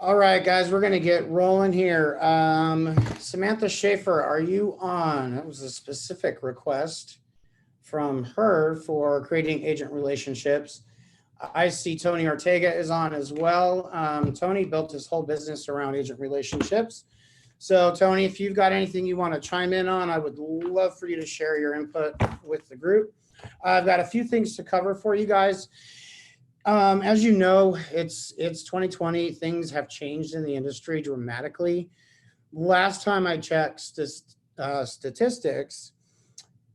All right, guys, we're going to get rolling here. Samantha Schaefer, are you on? That was a specific request from her for creating agent relationships. I see Tony Ortega is on as well. Tony built his whole business around agent relationships. So, Tony, if you've got anything you want to chime in on, I would love for you to share your input with the group. I've got a few things to cover for you guys. As you know, it's 2020. Things have changed in the industry dramatically. Last time I checked statistics,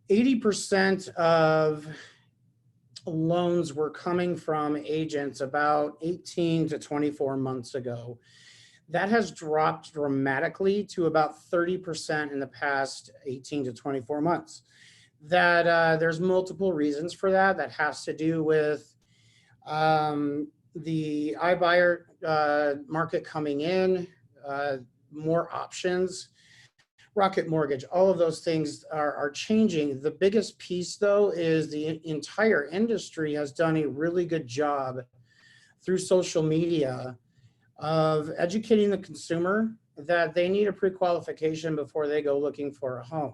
80% of loans were coming from agents about 18 to 24 months ago. That has dropped dramatically to about 30% in the past 18 to 24 months. There's multiple reasons for that. That has to do with the iBuyer market coming in, more options, Rocket Mortgage, all of those things are changing. The biggest piece, though, is the entire industry has done a really good job through social media of educating the consumer that they need a pre-qualification before they go looking for a home.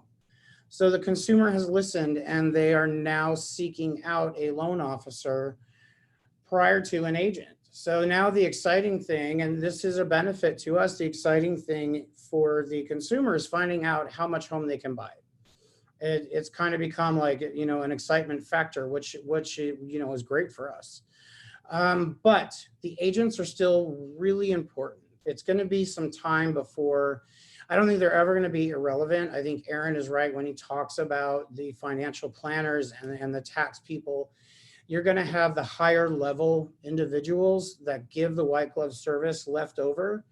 So the consumer has listened, and they are now seeking out a loan officer prior to an agent. So now the exciting thing, and this is a benefit to us, the exciting thing for the consumer is finding out how much home they can buy. It's kind of become like, an excitement factor, which is great for us. But the agents are still really important. It's going to be some time before, I don't think they're ever going to be irrelevant. I think Aaron is right when he talks about the financial planners and the tax people. You're going to have the higher level individuals that give the white glove service left over.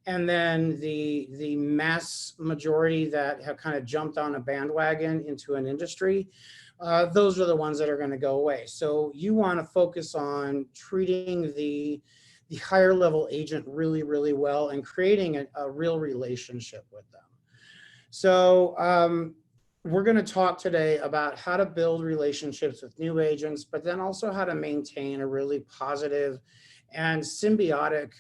And then the mass majority that have kind of jumped on a bandwagon into an industry, those are the ones that are going to go away. So you want to focus on treating the higher level agent really, really well and creating a real relationship with them. So we're going to talk today about how to build relationships with new agents, but then also how to maintain a really positive and symbiotic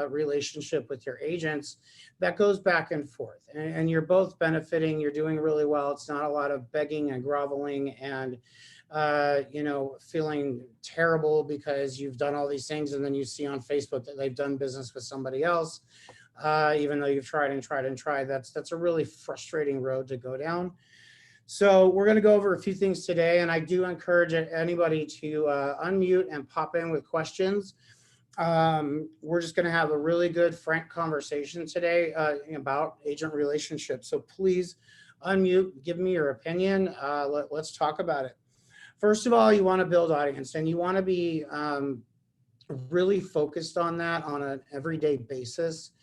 relationship with your agents that goes back and forth. And you're both benefiting, you're doing really well. It's not a lot of begging and groveling and feeling terrible because you've done all these things and then you see on Facebook that they've done business with somebody else, even though you've tried and tried and tried. That's a really frustrating road to go down. So we're going to go over a few things today, and I do encourage anybody to unmute and pop in with questions. We're just going to have a really good, frank conversation today about agent relationships. So please unmute, give me your opinion. Let's talk about it. First of all, you want to build audience, and you want to be really focused on that on an everyday basis.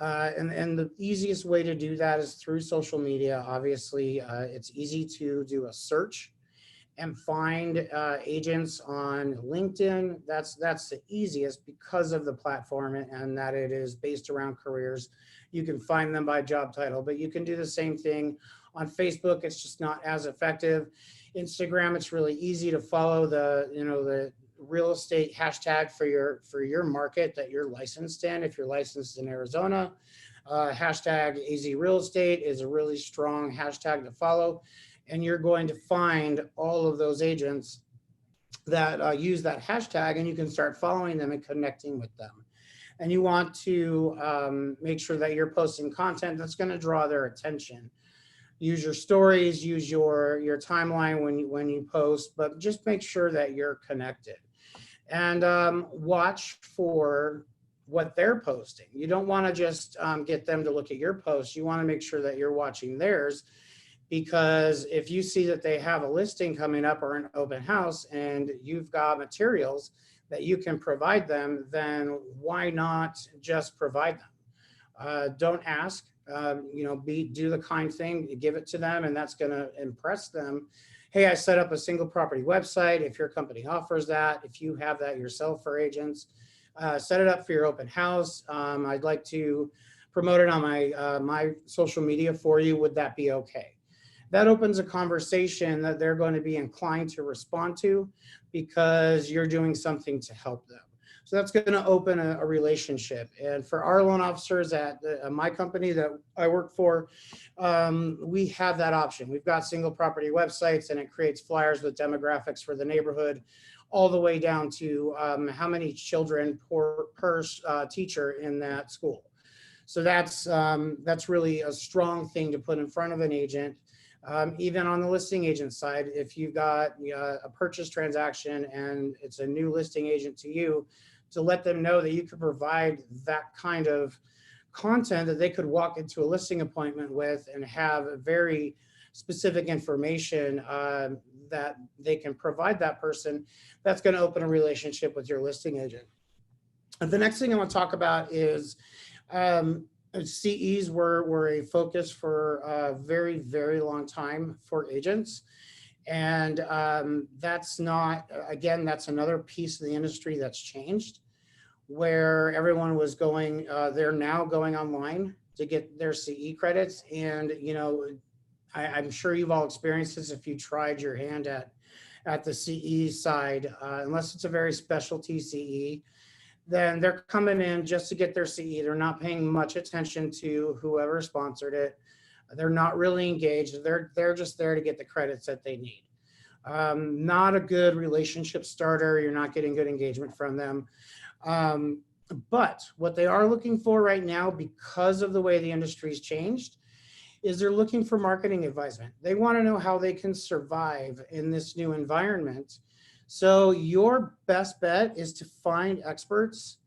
And the easiest way to do that is through social media. Obviously, it's easy to do a search and find agents on LinkedIn. That's the easiest because of the platform and that it is based around careers. You can find them by job title, but you can do the same thing on Facebook. It's just not as effective. Instagram, it's really easy to follow the real estate hashtag for your market that you're licensed in. If you're licensed in Arizona, hashtag AZ Real Estate is a really strong hashtag to follow. And you're going to find all of those agents that use that hashtag, and you can start following them and connecting with them. And you want to make sure that you're posting content that's going to draw their attention. Use your stories, use your timeline when you post, but just make sure that you're connected. And watch for what they're posting. You don't want to just get them to look at your posts. You want to make sure that you're watching theirs, because if you see that they have a listing coming up or an open house and you've got materials that you can provide them, then why not just provide them? Don't ask. Do the kind thing, give it to them, and that's going to impress them. Hey, I set up a single property website. If your company offers that, if you have that yourself for agents, set it up for your open house. I'd like to promote it on my social media for you. Would that be okay? That opens a conversation that they're going to be inclined to respond to because you're doing something to help them. So that's going to open a relationship. And for our loan officers at my company that I work for, we have that option. We've got single property websites, and it creates flyers with demographics for the neighborhood, all the way down to how many children per teacher in that school. So that's really a strong thing to put in front of an agent. Even on the listing agent side, if you've got a purchase transaction and it's a new listing agent to you, to let them know that you could provide that kind of content that they could walk into a listing appointment with and have very specific information that they can provide that person, that's going to open a relationship with your listing agent. And the next thing I want to talk about is CEs were a focus for a very, very long time for agents. And that's not, again, that's another piece of the industry that's changed, where everyone was going, they're now going online to get their CE credits. And, you know, I'm sure you've all experienced this if you tried your hand at the CE side, unless it's a very specialty CE, then they're coming in just to get their CE. They're not paying much attention to whoever sponsored it. They're not really engaged. They're just there to get the credits that they need. Not a good relationship starter. You're not getting good engagement from them. But what they are looking for right now, because of the way the industry's changed, is they're looking for marketing advisement. They want to know how they can survive in this new environment. So your best bet is to find experts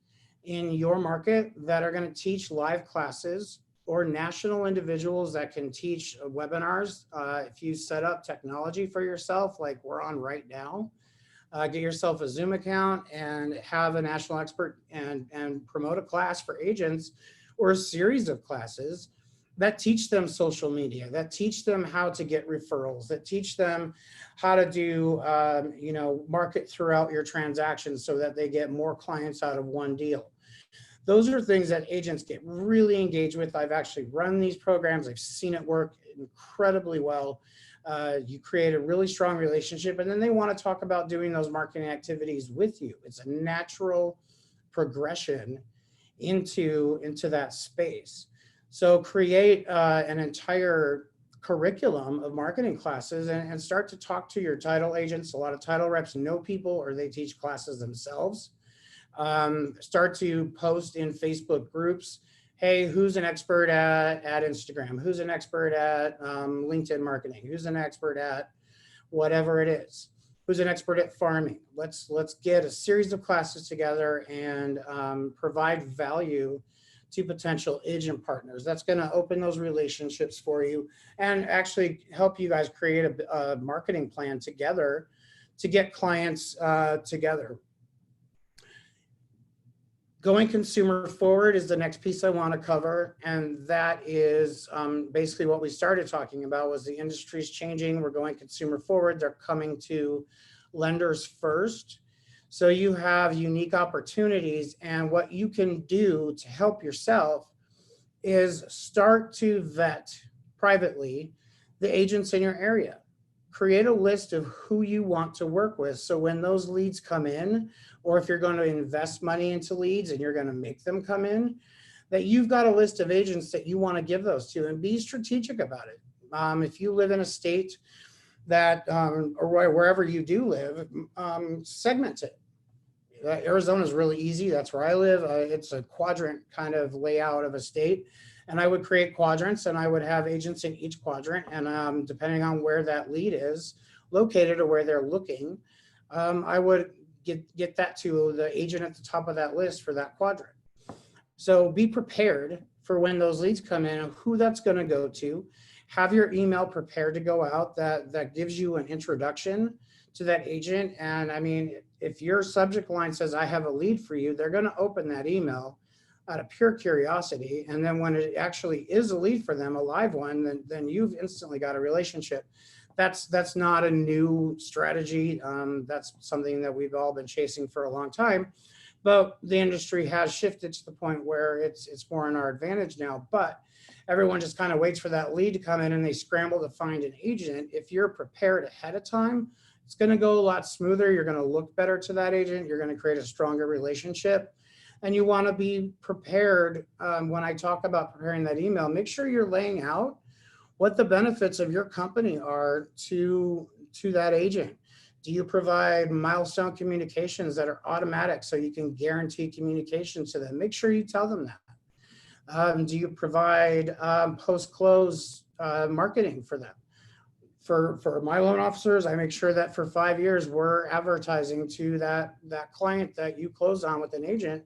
in your market that are going to teach live classes, or national individuals that can teach webinars. If you set up technology for yourself, like we're on right now, get yourself a Zoom account and have a national expert and promote a class for agents, or a series of classes that teach them social media, that teach them how to get referrals, that teach them how to do, you know, market throughout your transactions so that they get more clients out of one deal. Those are things that agents get really engaged with. I've actually run these programs. I've seen it work incredibly well. You create a really strong relationship, and then they want to talk about doing those marketing activities with you. It's a natural progression into that space. So create an entire curriculum of marketing classes and start to talk to your title agents. A lot of title reps know people, or they teach classes themselves. Start to post in Facebook groups. Hey, who's an expert at Instagram? Who's an expert at LinkedIn marketing? Who's an expert at whatever it is? Who's an expert at farming? Let's get a series of classes together and provide value to potential agent partners. That's going to open those relationships for you and actually help you guys create a marketing plan together to get clients together. Going consumer forward is the next piece I want to cover, and that is basically what we started talking about. Was the industry's changing. We're going consumer forward. They're coming to lenders first. So you have unique opportunities, and what you can do to help yourself is start to vet privately the agents in your area. Create a list of who you want to work with. So when those leads come in, or if you're going to invest money into leads and you're going to make them come in, that you've got a list of agents that you want to give those to, and be strategic about it. If you live in a state that, or wherever you do live, segment it. Arizona is really easy. That's where I live. It's a quadrant kind of layout of a state. And I would create quadrants, and I would have agents in each quadrant. And depending on where that lead is located or where they're looking, I would get that to the agent at the top of that list for that quadrant. So be prepared for when those leads come in, who that's going to go to. Have your email prepared to go out that gives you an introduction to that agent. And I mean, if your subject line says, I have a lead for you, they're going to open that email out of pure curiosity. And then when it actually is a lead for them, a live one, then you've instantly got a relationship. That's not a new strategy. That's something that we've all been chasing for a long time, but the industry has shifted to the point where it's more in our advantage now. But everyone just kind of waits for that lead to come in and they scramble to find an agent. If you're prepared ahead of time, it's going to go a lot smoother. You're going to look better to that agent. You're going to create a stronger relationship. And you want to be prepared. When I talk about preparing that email, make sure you're laying out what the benefits of your company are to that agent. Do you provide milestone communications that are automatic so you can guarantee communication to them? Make sure you tell them that. Do you provide post-close marketing for them? For my loan officers, I make sure that for 5 years, we're advertising to that client that you closed on with an agent,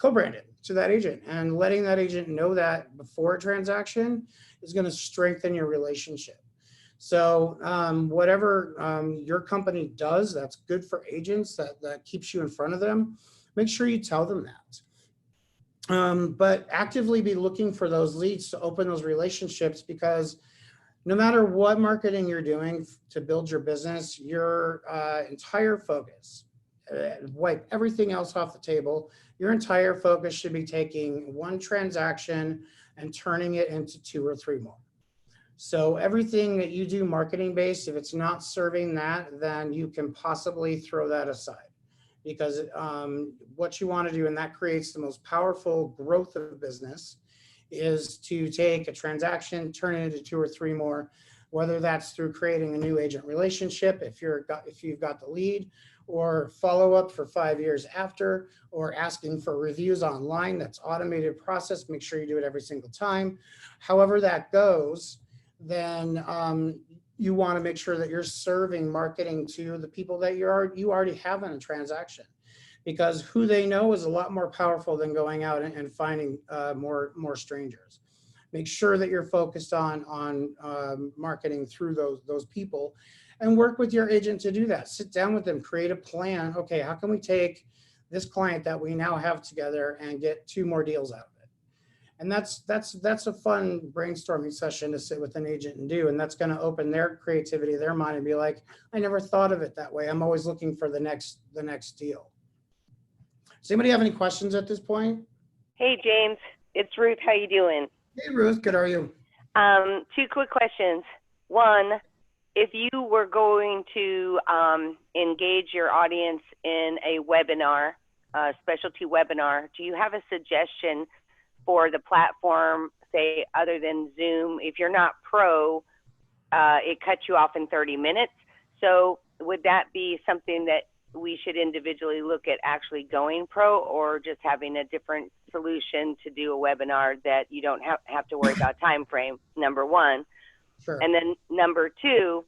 co-branded to that agent, and letting that agent know that before a transaction is going to strengthen your relationship. So whatever your company does that's good for agents, that keeps you in front of them, make sure you tell them that. But actively be looking for those leads to open those relationships, because no matter what marketing you're doing to build your business, your entire focus, wipe everything else off the table. Your entire focus should be taking one transaction and turning it into 2 or 3 more. So everything that you do marketing based, if it's not serving that, then you can possibly throw that aside, because what you want to do, and that creates the most powerful growth of business, is to take a transaction, turn it into 2 or 3 more, whether that's through creating a new agent relationship, if you've got the lead, or follow up for 5 years after, or asking for reviews online. That's automated process. Make sure you do it every single time. However that goes, then you want to make sure that you're serving marketing to the people that you already have in a transaction, because who they know is a lot more powerful than going out and finding more strangers. Make sure that you're focused on marketing through those people, and work with your agent to do that. Sit down with them, create a plan. Okay, how can we take this client that we now have together and get 2 more deals out of it? And that's a fun brainstorming session to sit with an agent and do. And that's going to open their creativity, their mind, and be like, I never thought of it that way. I'm always looking for the next deal. Does anybody have any questions at this point? Hey, James, it's Ruth. How you doing? Hey, Ruth. Good. How are you? 2 quick questions. One, if you were going to engage your audience in a webinar, specialty webinar, do you have a suggestion for the platform, say, other than Zoom? If you're not pro, it cuts you off in 30 minutes. So would that be something that we should individually look at actually going pro, or just having a different solution to do a webinar that you don't have to worry about time frame, number one? Sure. And then number 2,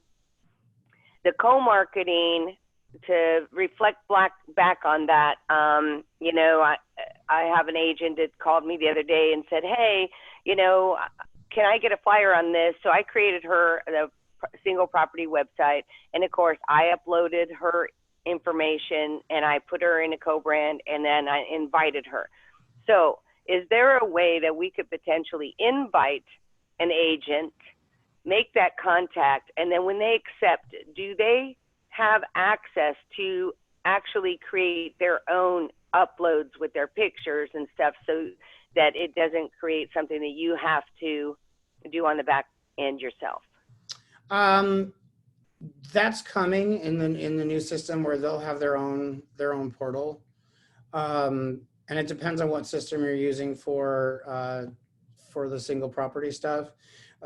the co-marketing, to reflect back on that, you know, I have an agent that called me the other day and said, hey, you know, can I get a flyer on this? So I created her the single property website, and of course I uploaded her information and I put her in a co-brand, and then I invited her. So is there a way that we could potentially invite an agent, make that contact, and then when they accept, do they have access to actually create their own uploads with their pictures and stuff, so that it doesn't create something that you have to do on the back end yourself? That's coming in the new system, where they'll have their own portal, and it depends on what system you're using for the single property stuff.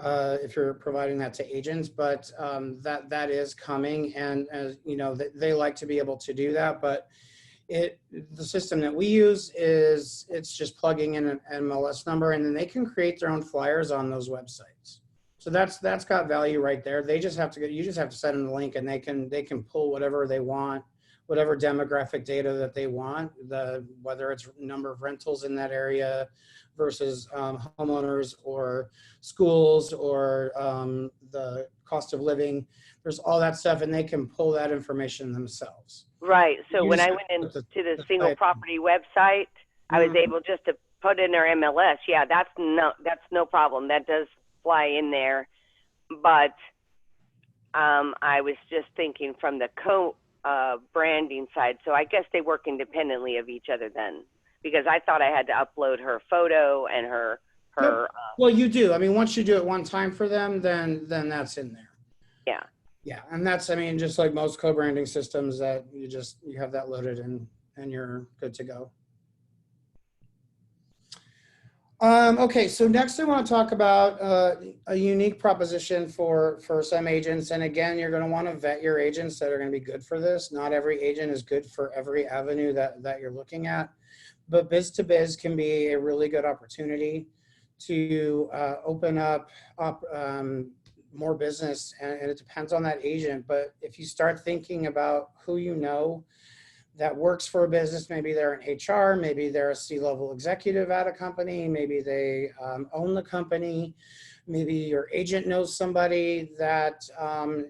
If you're providing that to agents, but that is coming, and as you know, they like to be able to do that. But the system that we use it's just plugging in an MLS number, and then they can create their own flyers on those websites. So that's got value right there. You just have to send them the link, and they can pull whatever they want, whatever demographic data that they want, whether it's number of rentals in that area versus homeowners or schools or the cost of living. There's all that stuff, and they can pull that information themselves. Right. So when I went into the single property website, I was able just to put in their MLS. Yeah, that's no problem. That does fly in there. But I was just thinking from the branding side. So I guess they work independently of each other then, because I thought I had to upload her photo and her. Well, you do. I mean, once you do it one time for them, then that's in there. Yeah. Yeah, and that's, I mean, just like most co-branding systems that you have that loaded and you're good to go. Okay, so next I want to talk about a unique proposition for some agents. And again, you're going to want to vet your agents that are going to be good for this. Not every agent is good for every avenue that you're looking at. But biz to biz can be a really good opportunity to open up more business, and it depends on that agent. But if you start thinking about who you know that works for a business, maybe they're in HR, maybe they're a C-level executive at a company, maybe they own the company, maybe your agent knows somebody that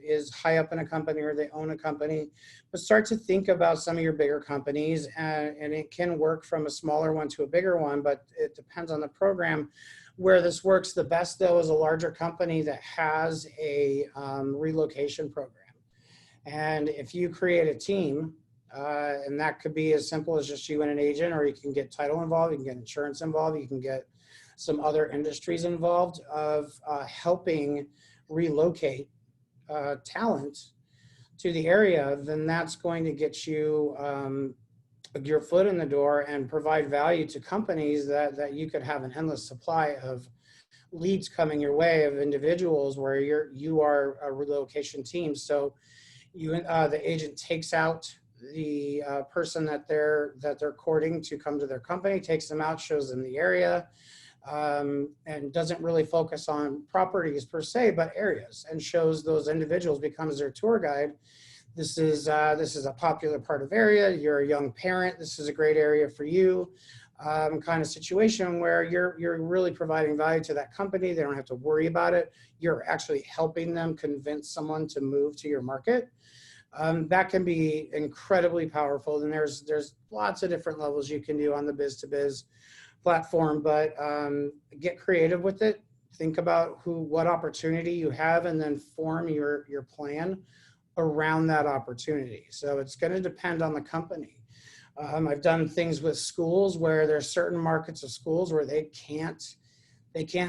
is high up in a company or they own a company. But start to think about some of your bigger companies, and it can work from a smaller one to a bigger one, but it depends on the program. Where this works the best though is a larger company that has a relocation program. And if you create a team, and that could be as simple as just you and an agent, or you can get title involved, you can get insurance involved, you can get some other industries involved of helping relocate talent to the area, then that's going to get you your foot in the door and provide value to companies that you could have an endless supply of leads coming your way of individuals where you are a relocation team. So the agent takes out the person that they're courting to come to their company, takes them out, shows them the area, and doesn't really focus on properties per se, but areas, and shows those individuals, becomes their tour guide. This is a popular part of area. You're a young parent. This is a great area for you. Kind of situation where you're really providing value to that company. They don't have to worry about it. You're actually helping them convince someone to move to your market. That can be incredibly powerful. And there's lots of different levels you can do on the biz to biz platform, but get creative with it. Think about what opportunity you have, and then form your plan around that opportunity. So it's going to depend on the company. I've done things with schools where there's certain markets of schools where they can't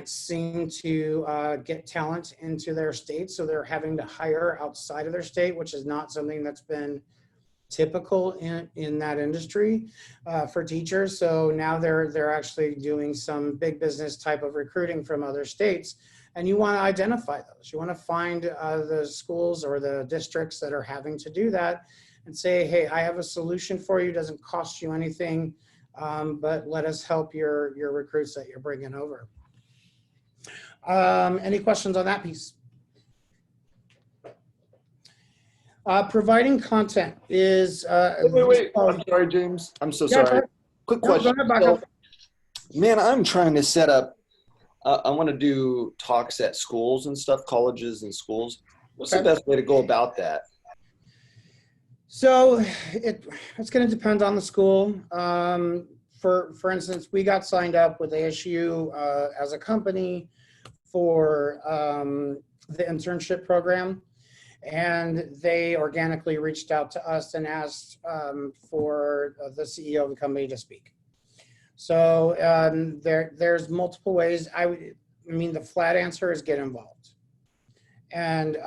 seem to get talent into their state. So they're having to hire outside of their state, which is not something that's been typical in that industry for teachers. So now they're actually doing some big business type of recruiting from other states. And you want to identify those. You want to find the schools or the districts that are having to do that and say, hey, I have a solution for you. It doesn't cost you anything, but let us help your recruits that you're bringing over. Any questions on that piece? Providing content is... wait. I'm sorry, James. I'm so sorry. Quick question. Go ahead, man, I'm trying to set up, I want to do talks at schools and stuff, colleges and schools. What's the best way to go about that? So it's going to depend on the school. For instance, we got signed up with ASU as a company for the internship program, and they organically reached out to us and asked for the CEO of the company to speak. So there's multiple ways. I mean, the flat answer is get involved. And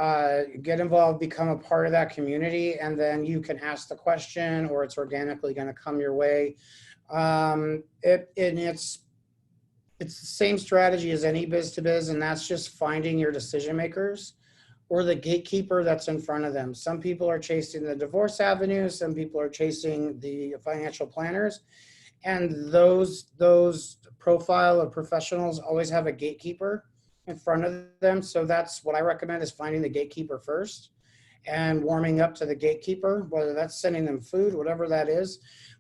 get involved, become a part of that community, and then you can ask the question, or it's organically going to come your way. It's the same strategy as any biz to biz, and that's just finding your decision makers or the gatekeeper that's in front of them. Some people are chasing the divorce avenue, some people are chasing the financial planners, and those profile of professionals always have a gatekeeper in front of them. So that's what I recommend, is finding the gatekeeper first and warming up to the gatekeeper, whether that's sending them food, whatever that is.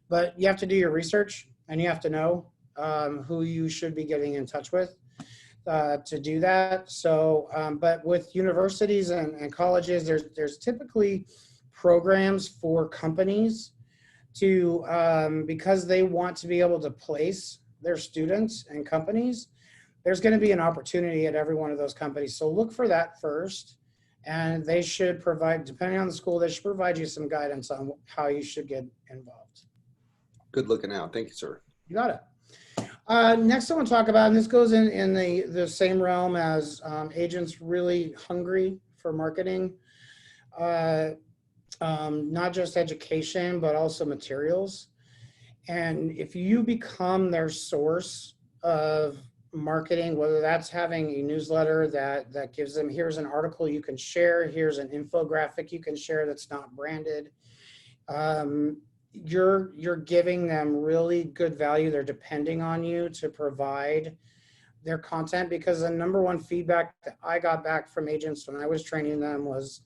But you have to do your research, and you have to know who you should be getting in touch with to do that. So, but with universities and colleges, there's typically programs for companies to, because they want to be able to place their students and companies, there's going to be an opportunity at every one of those companies. So look for that first, and they should provide, depending on the school, they should provide you some guidance on how you should get involved. Good looking out. Thank you, sir. You got it. Next I want to talk about, and this goes in the same realm as agents really hungry for marketing. not just education, but also materials. And if you become their source of marketing, whether that's having a newsletter that gives them, here's an article you can share, here's an infographic you can share that's not branded, you're giving them really good value. They're depending on you to provide their content, because the number one feedback that I got back from agents when I was training them was,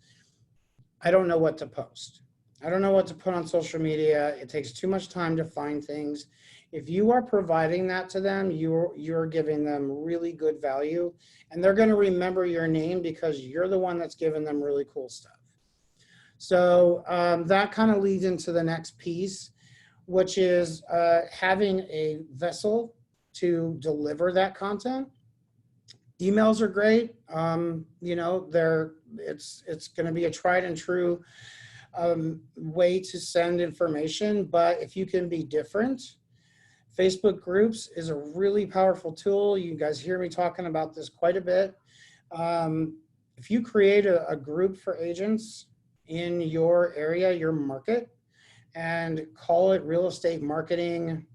I don't know what to post. I don't know what to put on social media. It takes too much time to find things. If you are providing that to them, you're giving them really good value, and they're going to remember your name because you're the one that's giving them really cool stuff. So that kind of leads into the next piece, which is having a vessel to deliver that content. Emails are great. You know, it's going to be a tried and true way to send information, but if you can be different, Facebook groups is a really powerful tool. You guys hear me talking about this quite a bit. If you create a group for agents in your area, your market, and call it Real Estate Marketing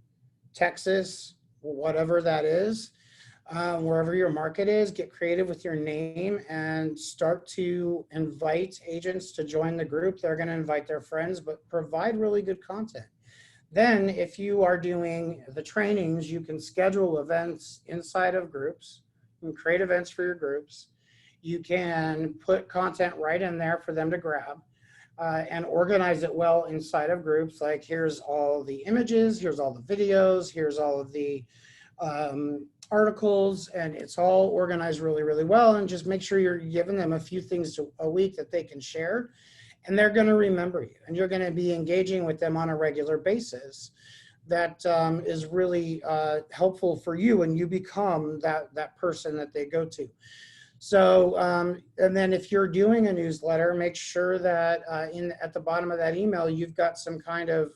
Texas, whatever that is, wherever your market is, get creative with your name and start to invite agents to join the group. They're going to invite their friends, but provide really good content. Then if you are doing the trainings, you can schedule events inside of groups and create events for your groups. You can put content right in there for them to grab and organize it well inside of groups. Like, here's all the images, here's all the videos, here's all of the articles, and it's all organized really, really well. And just make sure you're giving them a few things a week that they can share, and they're going to remember you, and you're going to be engaging with them on a regular basis. That is really helpful for you, and you become that person that they go to. So, and then if you're doing a newsletter, make sure that at the bottom of that email, you've got some kind of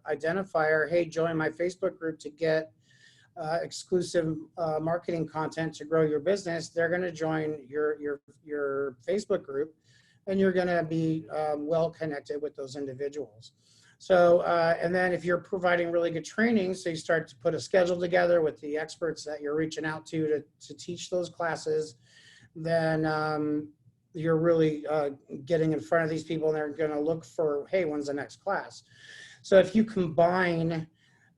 identifier. Hey, join my Facebook group to get exclusive marketing content to grow your business. They're going to join your Facebook group, and you're going to be well connected with those individuals. So, and then if you're providing really good training, so you start to put a schedule together with the experts that you're reaching out to teach those classes, then you're really getting in front of these people, and they're going to look for, hey, when's the next class? So if you combine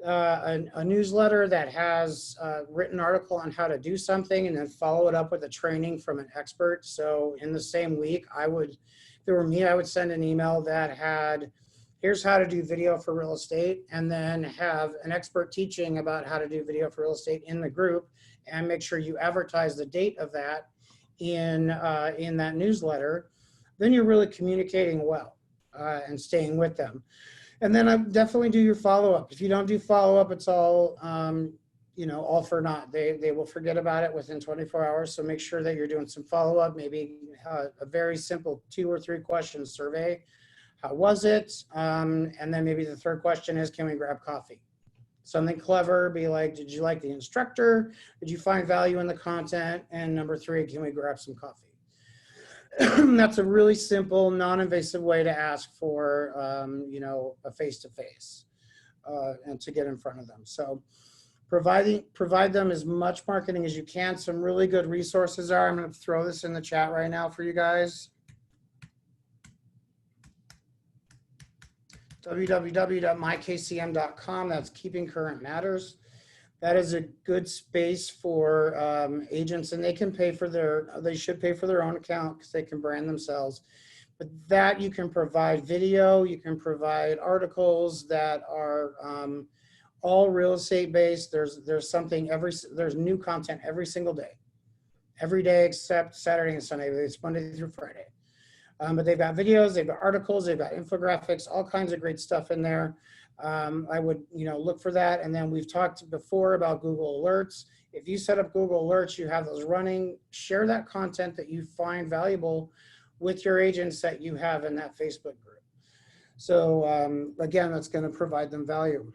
a newsletter that has a written article on how to do something, and then follow it up with a training from an expert. So in the same week, if it were me, I would send an email that had, here's how to do video for real estate, and then have an expert teaching about how to do video for real estate in the group, and make sure you advertise the date of that in that newsletter. Then you're really communicating well and staying with them. And then I definitely do your follow-up. If you don't do follow-up, it's all, all for naught. They will forget about it within 24 hours. So make sure that you're doing some follow-up, maybe a very simple 2 or 3 question survey. How was it? And then maybe the third question is, can we grab coffee? Something clever, be like, did you like the instructor? Did you find value in the content? And number 3, can we grab some coffee? That's a really simple, non-invasive way to ask for, a face-to-face and to get in front of them. So provide them as much marketing as you can. Some really good resources are, I'm going to throw this in the chat right now for you guys. www.mykcm.com. That's Keeping Current Matters. That is a good space for agents, and they should pay for their own account because they can brand themselves. But that you can provide video, you can provide articles that are all real estate based. There's new content every single day, every day except Saturday and Sunday. It's Monday through Friday. But they've got videos, they've got articles, they've got infographics, all kinds of great stuff in there. I would, look for that. And then we've talked before about Google Alerts. If you set up Google Alerts, you have those running, share that content that you find valuable with your agents that you have in that Facebook group. So again, that's going to provide them value.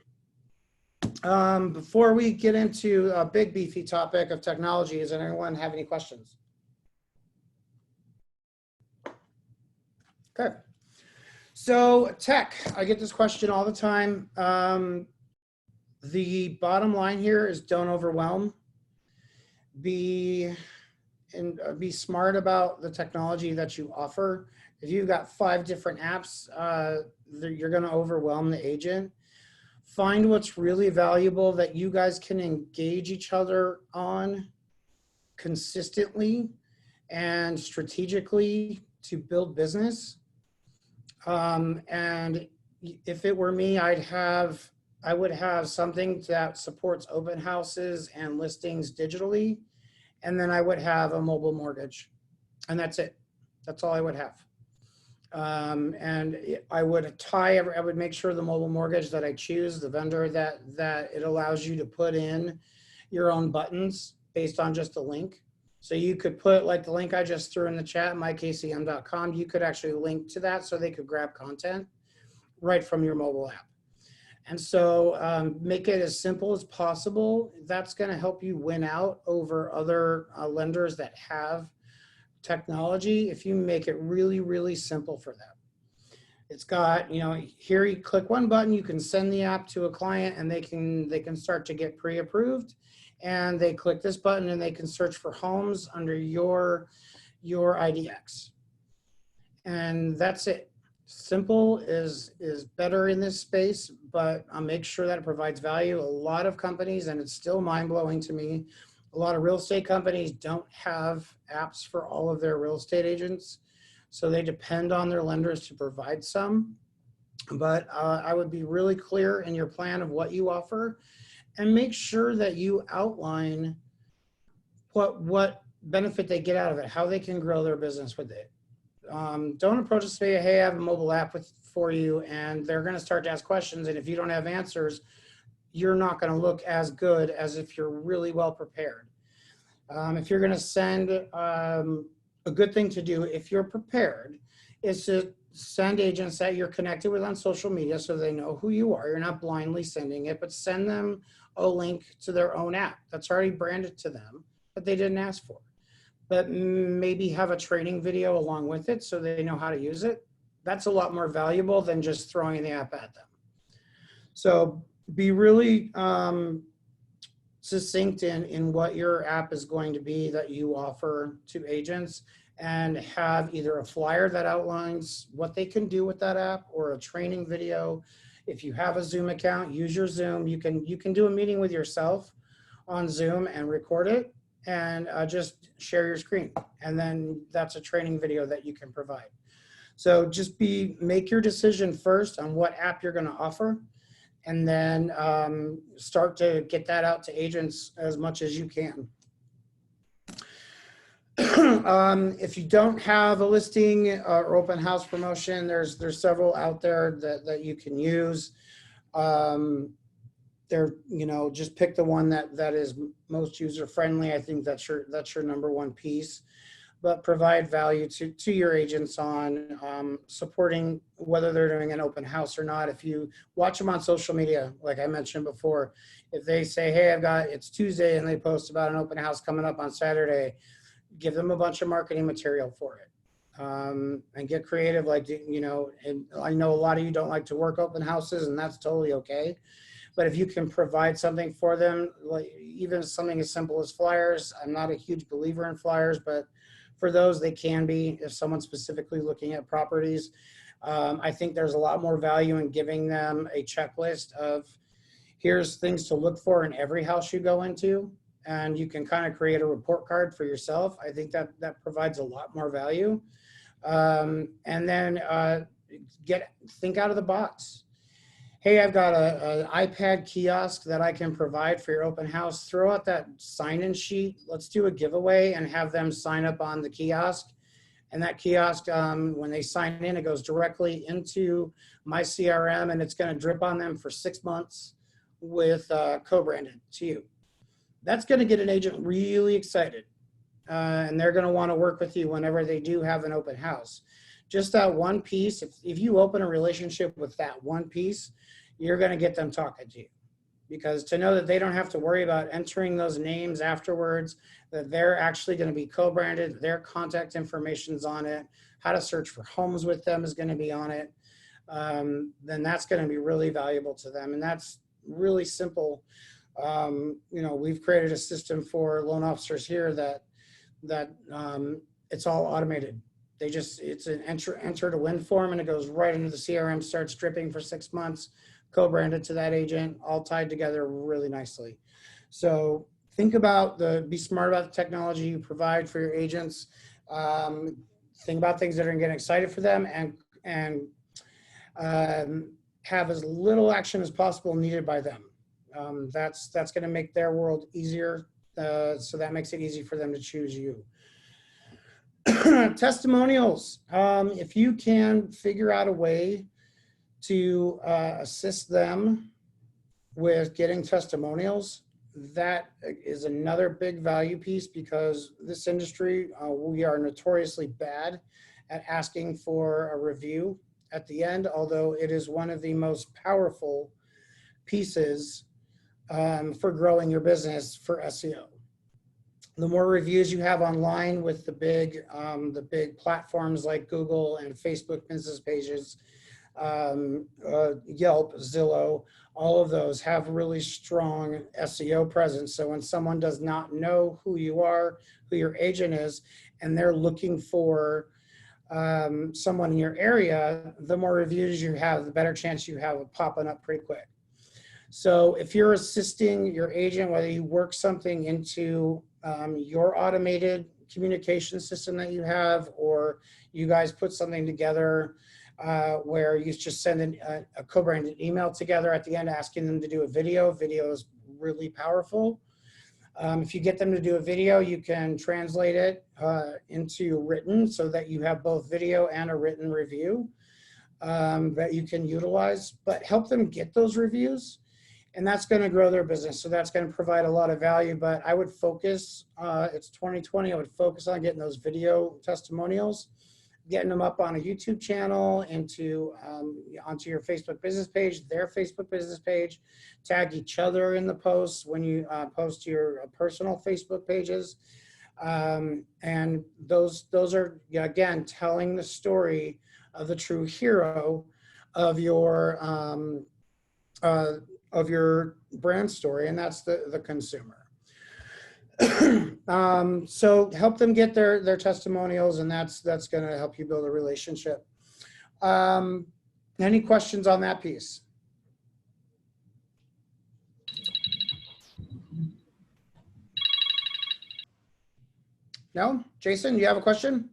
Before we get into a big beefy topic of technology, does anyone have any questions? Okay. So tech, I get this question all the time. The bottom line here is don't overwhelm. Be smart about the technology that you offer. If you've got 5 different apps, you're going to overwhelm the agent. Find what's really valuable that you guys can engage each other on consistently and strategically to build business. And if it were me, I would have something that supports open houses and listings digitally. And then I would have a mobile mortgage, and that's it. That's all I would have. And I would make sure the mobile mortgage that I choose, the vendor that it allows you to put in your own buttons based on just a link. So you could put, like the link I just threw in the chat, mykcm.com, you could actually link to that so they could grab content right from your mobile app. And so make it as simple as possible. That's going to help you win out over other lenders that have technology if you make it really, really simple for them. It's got, here you click one button, you can send the app to a client and they can start to get pre-approved, and they click this button and they can search for homes under your IDX. And that's it. Simple is better in this space, but I'll make sure that it provides value. A lot of companies, and it's still mind-blowing to me, a lot of real estate companies don't have apps for all of their real estate agents. So they depend on their lenders to provide some. But I would be really clear in your plan of what you offer, and make sure that you outline what benefit they get out of it, how they can grow their business with it. Don't approach us and say, hey, I have a mobile app for you, and they're going to start to ask questions. And if you don't have answers, you're not going to look as good as if you're really well prepared. If you're going to send, a good thing to do if you're prepared is to send agents that you're connected with on social media so they know who you are. You're not blindly sending it, but send them a link to their own app that's already branded to them, but they didn't ask for. But maybe have a training video along with it so they know how to use it. That's a lot more valuable than just throwing the app at them. So be really succinct in what your app is going to be that you offer to agents, and have either a flyer that outlines what they can do with that app or a training video. If you have a Zoom account, use your Zoom. You can do a meeting with yourself on Zoom and record it, and just share your screen. And then that's a training video that you can provide. So just make your decision first on what app you're going to offer, and then start to get that out to agents as much as you can. If you don't have a listing or open house promotion, there's several out there that you can use. Just pick the one that is most user friendly. I think that's your number one piece. But provide value to your agents on supporting whether they're doing an open house or not. If you watch them on social media, like I mentioned before, if they say, hey, it's Tuesday, and they post about an open house coming up on Saturday, give them a bunch of marketing material for it. And get creative. And I know a lot of you don't like to work open houses, and that's totally okay. But if you can provide something for them, like even something as simple as flyers, I'm not a huge believer in flyers, but for those, they can be if someone's specifically looking at properties. I think there's a lot more value in giving them a checklist of here's things to look for in every house you go into, and you can kind of create a report card for yourself. I think that provides a lot more value. And then think out of the box. Hey, I've got an iPad kiosk that I can provide for your open house. Throw out that sign-in sheet. Let's do a giveaway and have them sign up on the kiosk. And that kiosk, when they sign in, it goes directly into my CRM, and it's going to drip on them for 6 months with co-branded to you. That's going to get an agent really excited. And they're going to want to work with you whenever they do have an open house. Just that one piece, if you open a relationship with that one piece, you're going to get them talking to you. Because to know that they don't have to worry about entering those names afterwards, that they're actually going to be co-branded, their contact information's on it, how to search for homes with them is going to be on it. Then that's going to be really valuable to them. And that's really simple. We've created a system for loan officers here that it's all automated. It's an enter to win form, and it goes right into the CRM, starts dripping for 6 months, co-branded to that agent, all tied together really nicely. So think about be smart about the technology you provide for your agents. Think about things that are getting excited for them, and have as little action as possible needed by them. That's going to make their world easier. So that makes it easy for them to choose you. Testimonials. If you can figure out a way to assist them with getting testimonials, that is another big value piece, because this industry, we are notoriously bad at asking for a review at the end, although it is one of the most powerful pieces for growing your business for SEO. The more reviews you have online with the big platforms like Google and Facebook business pages, Yelp, Zillow, all of those have really strong SEO presence. So when someone does not know who you are, who your agent is, and they're looking for someone in your area, the more reviews you have, the better chance you have of popping up pretty quick. So if you're assisting your agent, whether you work something into your automated communication system that you have, or you guys put something together where you just send a co-branded email together at the end asking them to do a video. Video is really powerful. If you get them to do a video, you can translate it into written so that you have both video and a written review that you can utilize, but help them get those reviews. And that's going to grow their business. So that's going to provide a lot of value, but I would focus, it's 2020, I would focus on getting those video testimonials, getting them up on a YouTube channel, onto your Facebook business page, their Facebook business page, tag each other in the posts when you post to your personal Facebook pages. And those are, again, telling the story of the true hero of your brand story, and that's the consumer. So help them get their testimonials, and that's going to help you build a relationship. Any questions on that piece? No? Jason, you have a question?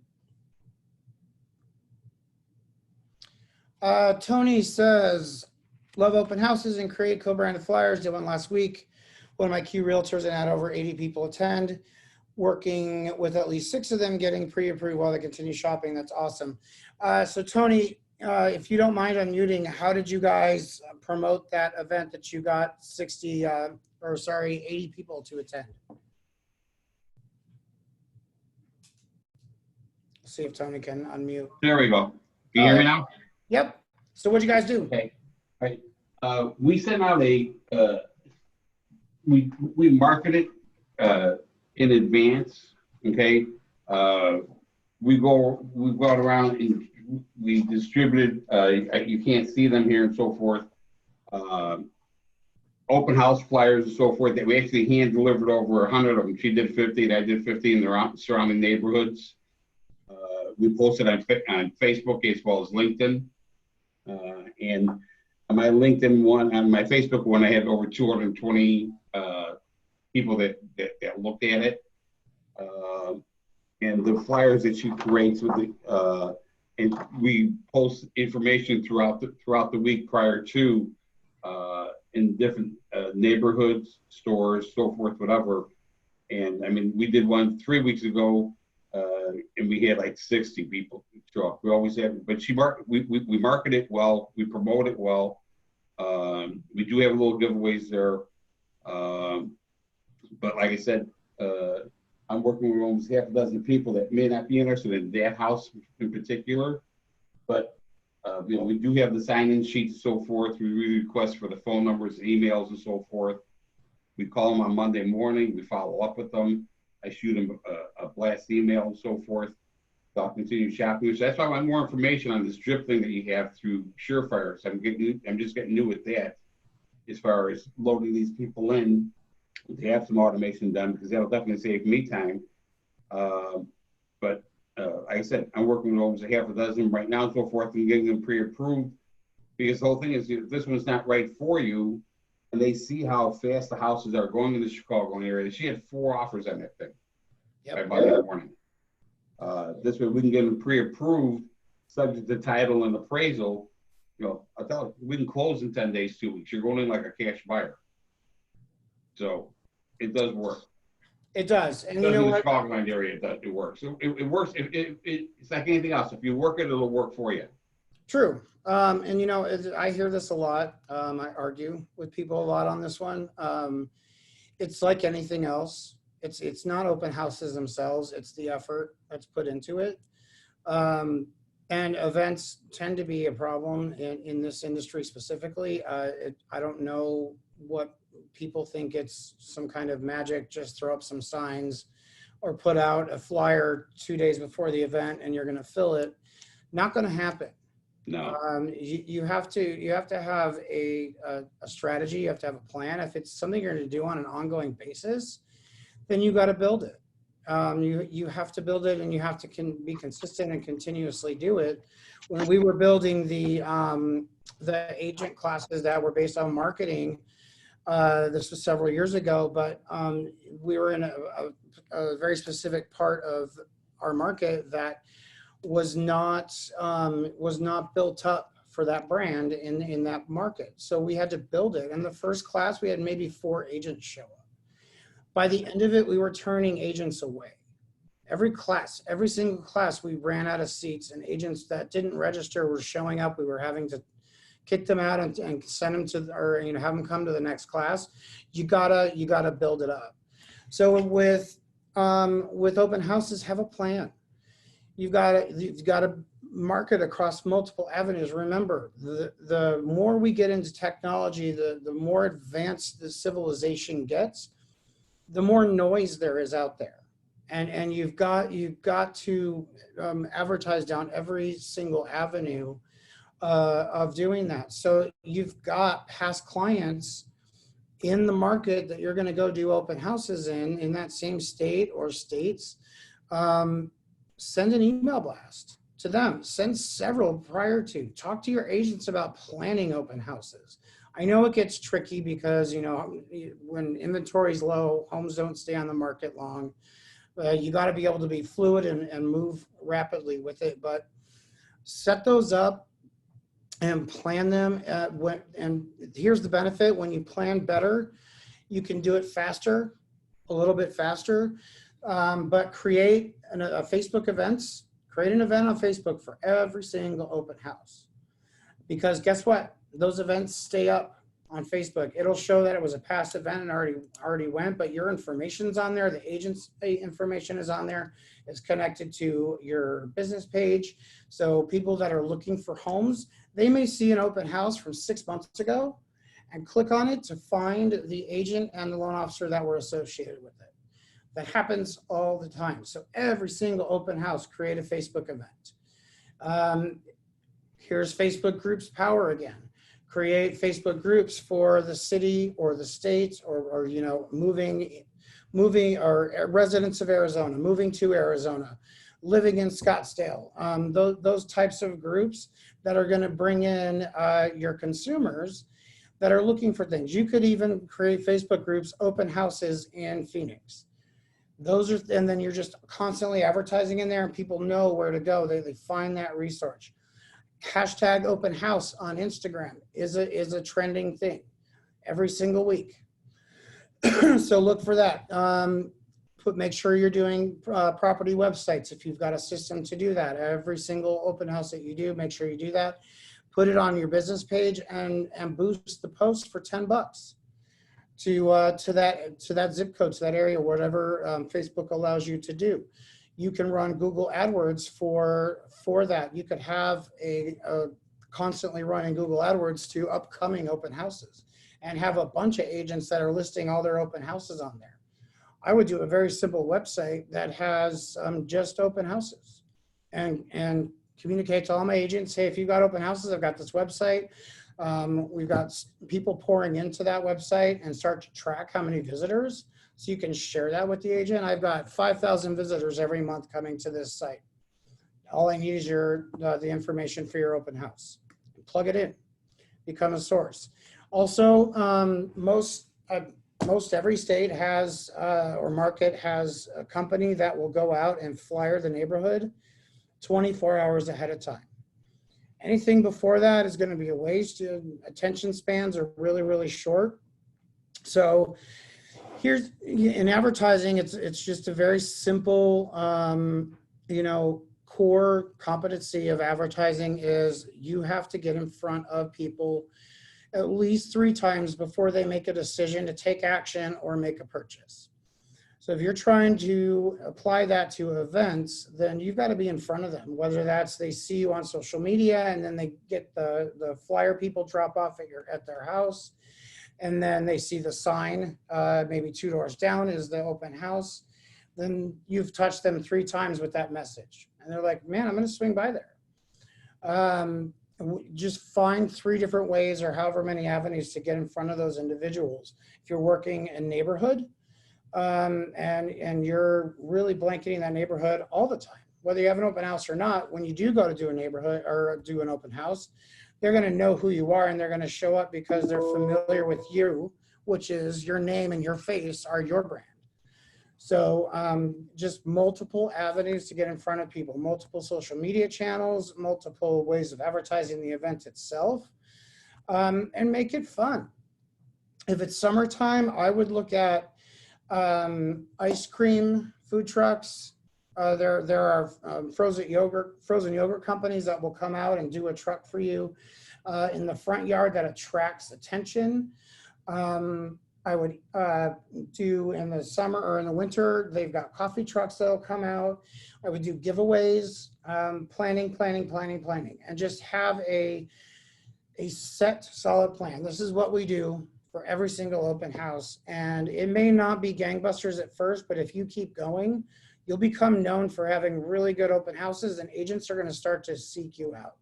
Tony says, love open houses and create co-branded flyers. Did one last week. One of my key realtors and had over 80 people attend, working with at least 6 of them, getting pre-approved while they continue shopping. That's awesome. So Tony, if you don't mind unmuting, how did you guys promote that event that you got 80 people to attend? See if Tony can unmute. There we go. Can you hear me now? Yep. So what'd you guys do? Okay. All right. We sent out we market it in advance. Okay. We go out around and we distributed. You can't see them here and so forth. Open house flyers and so forth that we actually hand delivered over 100 of them. She did 50, and I did 50 in the surrounding neighborhoods. We posted on Facebook as well as LinkedIn. And on my LinkedIn one, on my Facebook one, I had over 220 people that looked at it. And the flyers that she creates with the, and we post information throughout the week prior to in different neighborhoods, stores, so forth, whatever. And I mean, we did one 3 weeks ago. And we had like 60 people show up. We always have, but we market it well, we promote it well. We do have little giveaways there. But like I said, I'm working with almost half a dozen people that may not be interested in that house in particular. But we do have the sign-in sheets and so forth. We request for the phone numbers, emails, and so forth. We call them on Monday morning. We follow up with them. I shoot them a blast email and so forth. So I'll continue shopping. So that's why I want more information on this drip thing that you have through Surefire. So I'm just getting new with that as far as loading these people in. They have some automation done because that'll definitely save me time. But like I said, I'm working with almost a half a dozen right now and so forth and getting them pre-approved, because the whole thing is, if this one's not right for you, and they see how fast the houses are going in the Chicago area. She had 4 offers on that thing by Monday morning. This way we can get them pre-approved, subject to title and appraisal. You know, I thought we can close in 10 days, 2 weeks. You're going in like a cash buyer. So it does work. It does. And It you does know in the what? Chicagoland area, it works. It works. It's like anything else. If you work it, it'll work for you. True. And you know, I hear this a lot. I argue with people a lot on this one. It's like anything else. It's not open houses themselves. It's the effort that's put into it. And events tend to be a problem in this industry specifically. I don't know what people think it's some kind of magic, just throw up some signs or put out a flyer 2 days before the event and you're going to fill it. Not going to happen. No. You have to have a strategy. You have to have a plan. If it's something you're going to do on an ongoing basis, then you got to build it. You have to build it, and you have to be consistent and continuously do it. When we were building the agent classes that were based on marketing, this was several years ago, but we were in a very specific part of our market that was not built up for that brand in that market. So we had to build it. In the first class, we had maybe 4 agents show up. By the end of it, we were turning agents away. Every single class, we ran out of seats, and agents that didn't register were showing up. We were having to kick them out and send them to, or have them come to the next class. You gotta build it up. So with open houses, have a plan. You've got to market across multiple avenues. Remember, the more we get into technology, the more advanced the civilization gets, the more noise there is out there. And you've got to advertise down every single avenue of doing that. So you've got past clients in the market that you're going to go do open houses in that same state or states. Send an email blast to them. Send several prior to. Talk to your agents about planning open houses. I know it gets tricky because, when inventory is low, homes don't stay on the market long. You got to be able to be fluid and move rapidly with it. But set those up and plan them. And here's the benefit: when you plan better, you can do it faster, a little bit faster. But create a Facebook events. Create an event on Facebook for every single open house, because guess what? Those events stay up on Facebook. It'll show that it was a past event and already went, but your information's on there. The agent's information is on there. It's connected to your business page. So people that are looking for homes, they may see an open house from 6 months ago and click on it to find the agent and the loan officer that were associated with it. That happens all the time. So every single open house, create a Facebook event. Here's Facebook groups power again. Create Facebook groups for the city or the states or moving or residents of Arizona, moving to Arizona, living in Scottsdale. Those types of groups that are going to bring in your consumers that are looking for things. You could even create Facebook groups, open houses in Phoenix. And then you're just constantly advertising in there, and people know where to go. They find that resource. Hashtag open house on Instagram is a trending thing every single week. So look for that. Make sure you're doing property websites if you've got a system to do that. Every single open house that you do, make sure you do that. Put it on your business page and boost the post for $10 to that zip code, to that area, whatever Facebook allows you to do. You can run Google AdWords for that. You could have a constantly running Google AdWords to upcoming open houses and have a bunch of agents that are listing all their open houses on there. I would do a very simple website that has just open houses. and communicate to all my agents, hey, if you've got open houses, I've got this website. We've got people pouring into that website, and start to track how many visitors. So you can share that with the agent. I've got 5,000 visitors every month coming to this site. All I need is the information for your open house. Plug it in, become a source. Also, most every state has or market has a company that will go out and flyer the neighborhood 24 hours ahead of time. Anything before that is going to be a waste. Attention spans are really, really short. So here's, in advertising, it's just a very simple, core competency of advertising is you have to get in front of people at least 3 times before they make a decision to take action or make a purchase. So if you're trying to apply that to events, then you've got to be in front of them, whether that's they see you on social media and then they get the flyer people drop off at their house, and then they see the sign, maybe 2 doors down is the open house. Then you've touched them 3 times with that message. And they're like, man, I'm going to swing by there. Just find 3 different ways or however many avenues to get in front of those individuals. If you're working in neighborhood, and you're really blanketing that neighborhood all the time, whether you have an open house or not, when you do go to do a neighborhood or do an open house, they're going to know who you are, and they're going to show up because they're familiar with you, which is your name and your face are your brand. So just multiple avenues to get in front of people, multiple social media channels, multiple ways of advertising the event itself, and make it fun. If it's summertime, I would look at ice cream food trucks. There are frozen yogurt companies that will come out and do a truck for you in the front yard that attracts attention. I would do in the summer or in the winter, they've got coffee trucks that'll come out. I would do giveaways, planning, and just have a set solid plan. This is what we do for every single open house. And it may not be gangbusters at first, but if you keep going, you'll become known for having really good open houses, and agents are going to start to seek you out.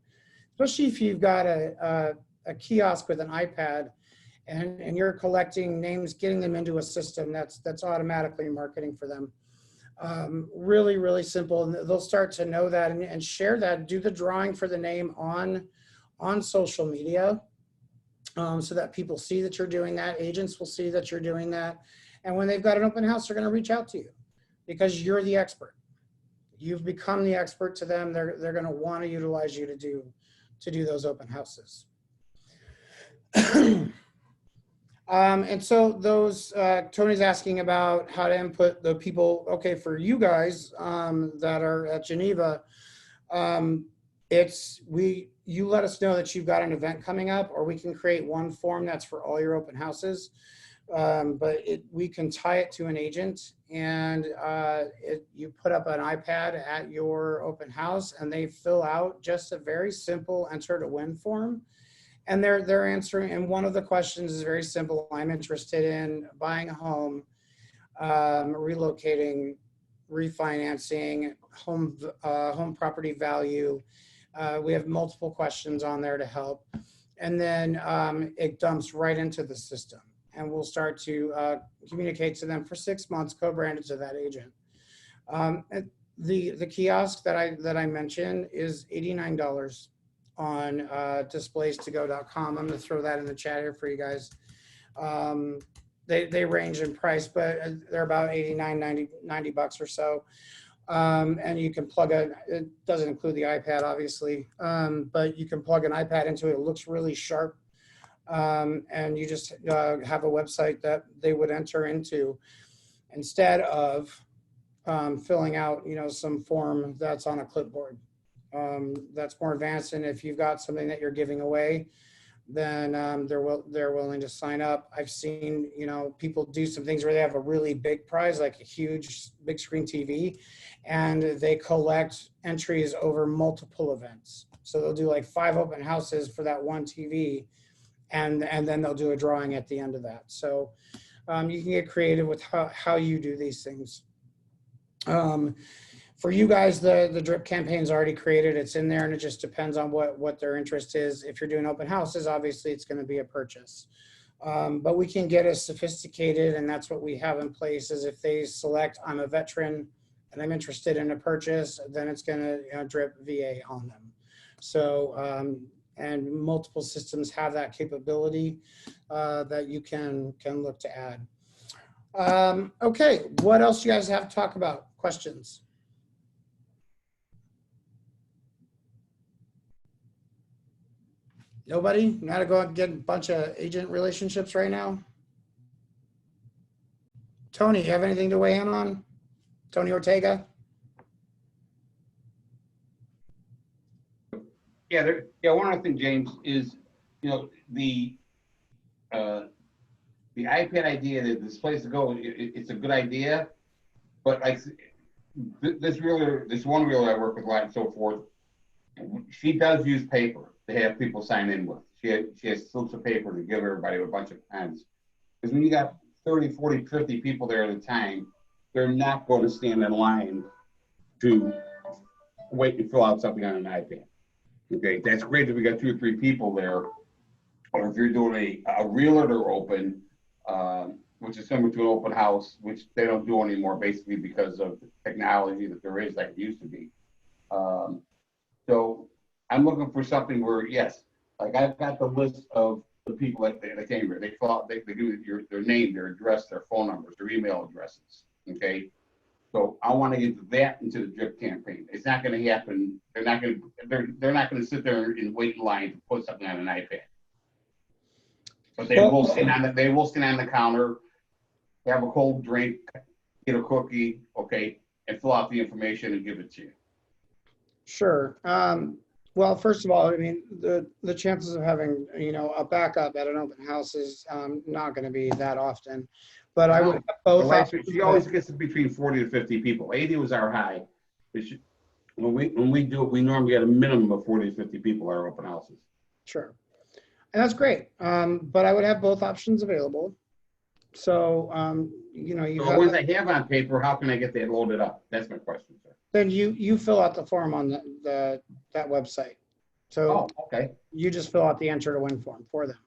Especially if you've got a kiosk with an iPad and you're collecting names, getting them into a system that's automatically marketing for them. Really, really simple. And they'll start to know that and share that, do the drawing for the name on social media. So that people see that you're doing that, agents will see that you're doing that. And when they've got an open house, they're going to reach out to you because you're the expert. You've become the expert to them. They're going to want to utilize you to do those open houses. And so those, Tony's asking about how to input the people. Okay, for you guys that are at Geneva, you let us know that you've got an event coming up, or we can create one form that's for all your open houses. But we can tie it to an agent, and you put up an iPad at your open house, and they fill out just a very simple enter to win form. And they're answering, and one of the questions is very simple. I'm interested in buying a home, relocating, refinancing, home property value. We have multiple questions on there to help. And then it dumps right into the system. And we'll start to communicate to them for 6 months, co-branded to that agent. The kiosk that I mentioned is $89 on displays2go.com. I'm going to throw that in the chat here for you guys. They range in price, but they're about $89, $90 or so. And you can plug it doesn't include the iPad, obviously, but you can plug an iPad into it. It looks really sharp. And you just have a website that they would enter into instead of filling out, some form that's on a clipboard. That's more advanced. And if you've got something that you're giving away, then they're willing to sign up. I've seen, people do some things where they have a really big prize, like a huge big screen TV, and they collect entries over multiple events. So they'll do like 5 open houses for that one TV, and then they'll do a drawing at the end of that. So you can get creative with how you do these things. For you guys, the drip campaign's already created. It's in there, and it just depends on what their interest is. If you're doing open houses, obviously it's going to be a purchase. But we can get as sophisticated, and that's what we have in place, is if they select, I'm a veteran and I'm interested in a purchase, then it's going to drip VA on them. So, and multiple systems have that capability that you can look to add. Okay, what else you guys have to talk about? Questions? Nobody? You gotta go out and get a bunch of agent relationships right now? Tony, you have anything to weigh in on? Tony Ortega? Yeah, one other thing, James, is, the iPad idea that this place to go, it's a good idea, but like this one realtor I work with a lot and so forth, she does use paper to have people sign in with. She has slips of paper to give everybody with a bunch of pens. Because when you got 30, 40, 50 people there at a time, they're not going to stand in line to wait and fill out something on an iPad. Okay, that's great if we got 2 or 3 people there. Or if you're doing a realtor open, which is similar to an open house, which they don't do anymore basically because of the technology that there is like it used to be. So I'm looking for something where, yes, like I've got the list of the people that came here. They fill out, they do their name, their address, their phone numbers, their email addresses. Okay. So I want to get that into the drip campaign. It's not going to happen. They're not going to sit there and wait in line to put something on an iPad. But they will stand on the counter, have a cold drink, get a cookie, okay, and fill out the information and give it to you. Sure. Well, first of all, I mean, the chances of having, a backup at an open house is not going to be that often. But I would have both. She always gets between 40 to 50 people. 80 was our high. When we do it, we normally get a minimum of 40 to 50 people at our open houses. Sure. And that's great. But I would have both options available. So, So the ones I have on paper, how can I get that loaded up? That's my question, sir. Then you fill out the form on that website. So okay. You just fill out the enter to win form for them.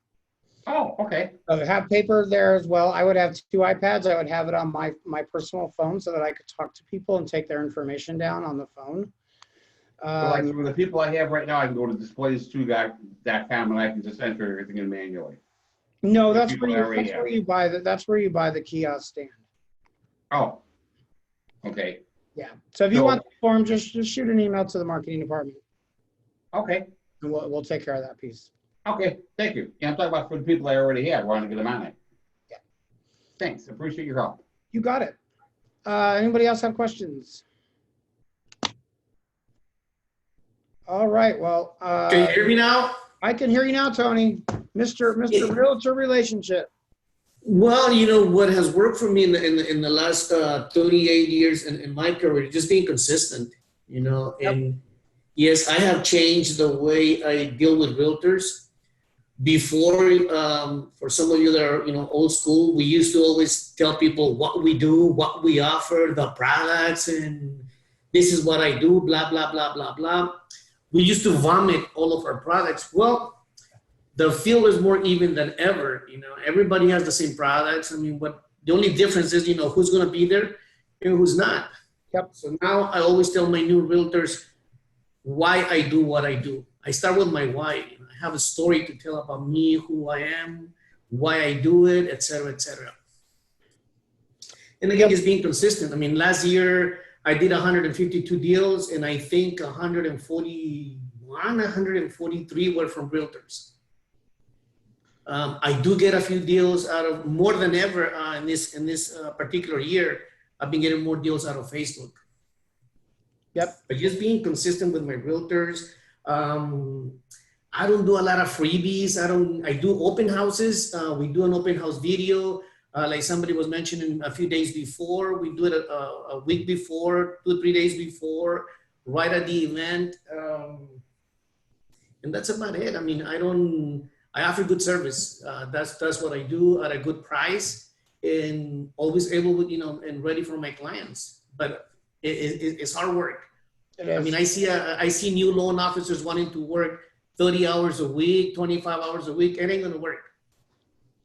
Oh, okay. So have paper there as well. I would have 2 iPads. I would have it on my personal phone so that I could talk to people and take their information down on the phone. So like for the people I have right now, I can go to displays2.com and I can just enter everything in manually. No, that's where you buy the kiosk stand. Oh, okay. Yeah. So if you want the form, just shoot an email to the marketing department. Okay. And we'll take care of that piece. Okay, thank you. Yeah, I'm talking about for the people I already have. Want to get them on it. Yeah. Thanks. Appreciate your help. You got it. Anybody else have questions? All right. Well, can you hear me now? I can hear you now, Tony. Mr. Realtor Relationship. Well, what has worked for me in the last 38 years in my career, just being consistent, and yes, I have changed the way I deal with realtors. Before, for some of you that are, old school, we used to always tell people what we do, what we offer, the products, and this is what I do, blah, blah, blah, blah, blah. We used to vomit all of our products. Well, the field is more even than ever. Everybody has the same products. I mean, the only difference is, who's going to be there and who's not. Yep. So now I always tell my new realtors why I do what I do. I start with my why. I have a story to tell about me, who I am, why I do it, et cetera, et cetera. And again, just being consistent. I mean, last year I did 152 deals, and I think 141, 143 were from realtors. I do get a few deals out of more than ever in this particular year. I've been getting more deals out of Facebook. Yep. But just being consistent with my realtors. I don't do a lot of freebies. I do open houses. We do an open house video. Like somebody was mentioning a few days before. We do it a week before, 2 or 3 days before, right at the event. And that's about it. I mean, I offer good service. That's what I do at a good price, and always able to, and ready for my clients. But It's hard work. It is. I mean, I see new loan officers wanting to work 30 hours a week, 25 hours a week. It ain't gonna work.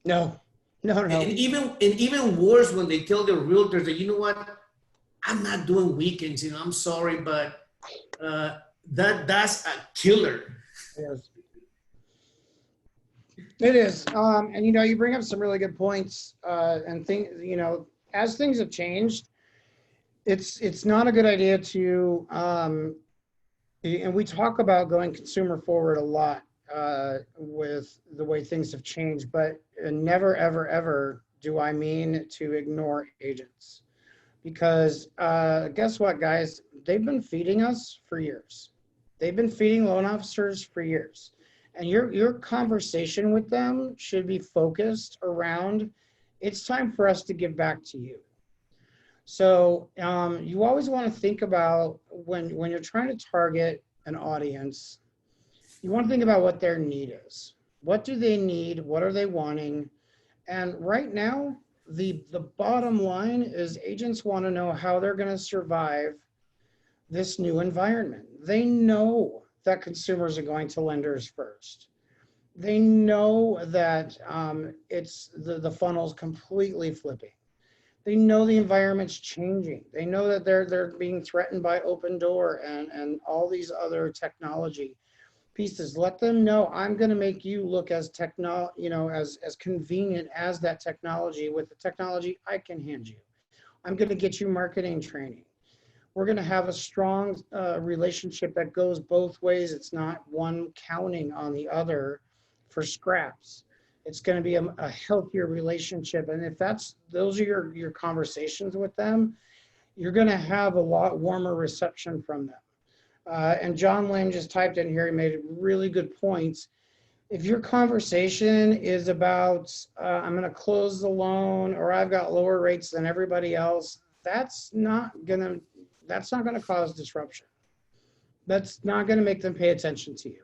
No. And even worse when they tell their realtors that, you know what, I'm not doing weekends. You know, I'm sorry, but that's a killer. Yes. It is. And, you know, you bring up some really good points and things, you know, as things have changed, it's not a good idea to, and we talk about going consumer forward a lot with the way things have changed, but never, ever, ever do I mean to ignore agents. Because guess what, guys? They've been feeding us for years. They've been feeding loan officers for years. And your conversation with them should be focused around, it's time for us to give back to you. So you always want to think about when you're trying to target an audience, you want to think about what their need is. What do they need? What are they wanting? And right now, the bottom line is agents want to know how they're going to survive this new environment. They know that consumers are going to lenders first. They know that it's the funnel's completely flipping. They know the environment's changing. They know that they're being threatened by Open Door and all these other technology pieces. Let them know I'm going to make you look as as convenient as that technology with the technology I can hand you. I'm going to get you marketing training. We're going to have a strong relationship that goes both ways. It's not one counting on the other for scraps. It's going to be a healthier relationship. And if those are your conversations with them, you're going to have a lot warmer reception from them. And John Lane just typed in here, he made really good points. If your conversation is about, I'm going to close the loan, or I've got lower rates than everybody else, that's not going to cause disruption. That's not going to make them pay attention to you.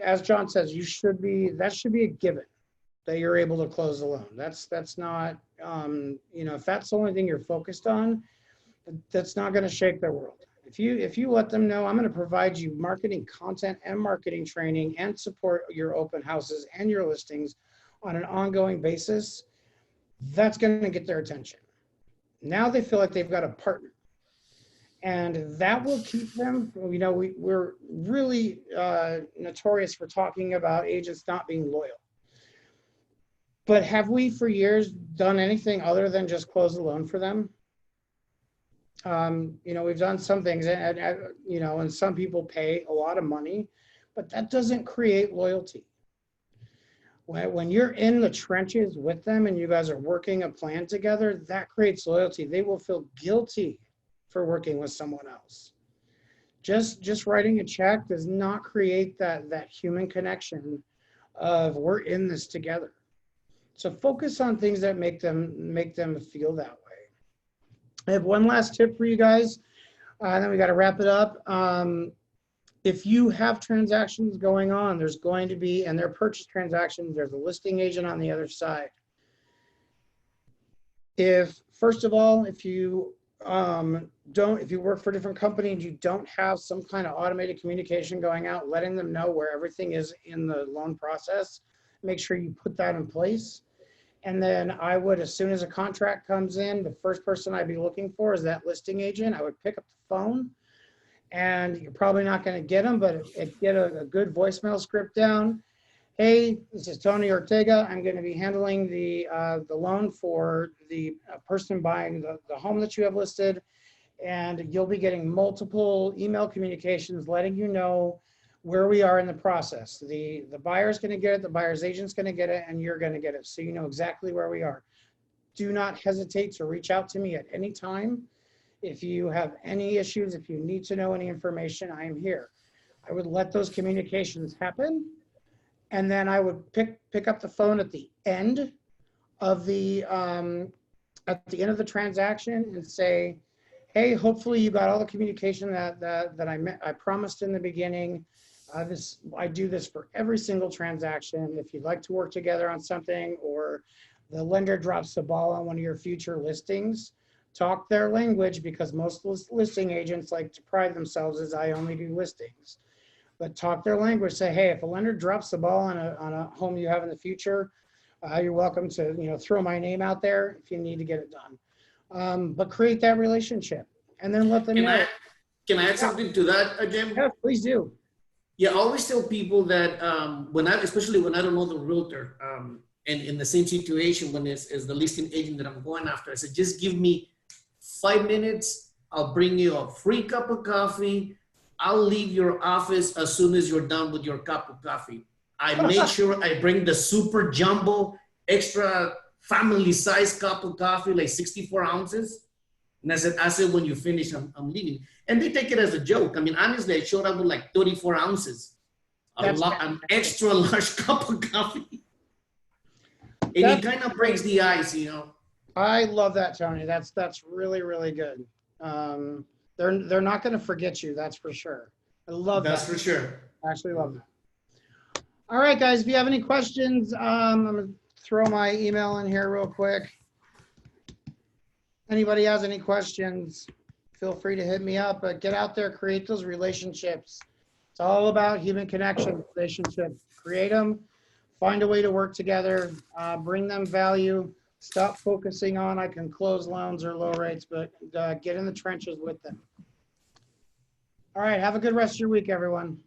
As John says, that should be a given that you're able to close the loan. That's not, if that's the only thing you're focused on, that's not going to shake their world. If you let them know, I'm going to provide you marketing content and marketing training and support your open houses and your listings on an ongoing basis, that's going to get their attention. Now they feel like they've got a partner. And that will keep them, we're really notorious for talking about agents not being loyal. But have we for years done anything other than just close the loan for them? We've done some things and some people pay a lot of money, but that doesn't create loyalty. When you're in the trenches with them and you guys are working a plan together, that creates loyalty. They will feel guilty for working with someone else. Just writing a check does not create that human connection of we're in this together. So focus on things that make them feel that way. I have one last tip for you guys, and then we got to wrap it up. If you have transactions going on, there's going to be, and they're purchase transactions, there's a listing agent on the other side. First of all, if you work for a different company and you don't have some kind of automated communication going out, letting them know where everything is in the loan process, make sure you put that in place. And then I would, as soon as a contract comes in, the first person I'd be looking for is that listing agent. I would pick up the phone, and you're probably not going to get them, but get a good voicemail script down. Hey, this is Tony Ortega. I'm going to be handling the loan for the person buying the home that you have listed, and you'll be getting multiple email communications letting you know where we are in the process. The buyer's going to get it, the buyer's agent's going to get it, and you're going to get it, so you know exactly where we are. Do not hesitate to reach out to me at any time. If you have any issues, if you need to know any information, I am here. I would let those communications happen, and then I would pick up the phone at the end of the transaction and say, hey, hopefully you got all the communication that I promised in the beginning. I do this for every single transaction. If you'd like to work together on something, or the lender drops the ball on one of your future listings, talk their language, because most listing agents like to pride themselves as I only do listings. But talk their language. Say, hey, if a lender drops the ball on a home you have in the future, you're welcome to, you know, throw my name out there if you need to get it done. But create that relationship and then let them know. Can I add something to that, Jim? Yeah, please do. Yeah, I always tell people that especially when I don't know the realtor, and in the same situation when it's the listing agent that I'm going after, I said, just give me 5 minutes. I'll bring you a free cup of coffee. I'll leave your office as soon as you're done with your cup of coffee. I make sure I bring the super jumbo, extra family size cup of coffee, like 64 ounces. And I said, when you finish, I'm leaving. And they take it as a joke. I mean, honestly, I showed up with like 34 ounces, an extra large cup of coffee. And it kind of breaks the ice, you know. I love that, Tony. That's really, really good. They're not going to forget you. That's for sure. I love that. That's for sure. I actually love that. All right, guys, if you have any questions, I'm going to throw my email in here real quick. Anybody has any questions, feel free to hit me up, but get out there, create those relationships. It's all about human connection, relationships. Create them, find a way to work together, bring them value. Stop focusing on I can close loans or low rates, but get in the trenches with them. All right, have a good rest of your week, everyone.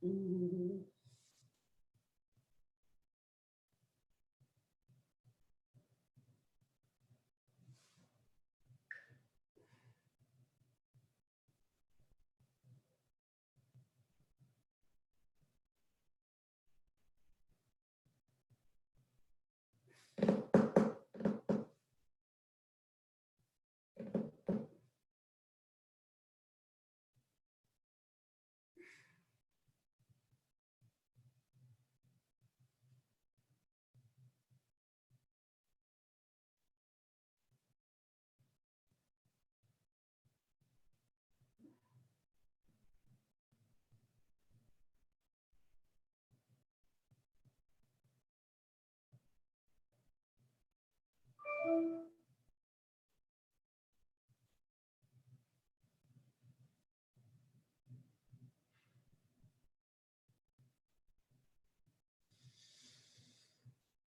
Mm-hmm.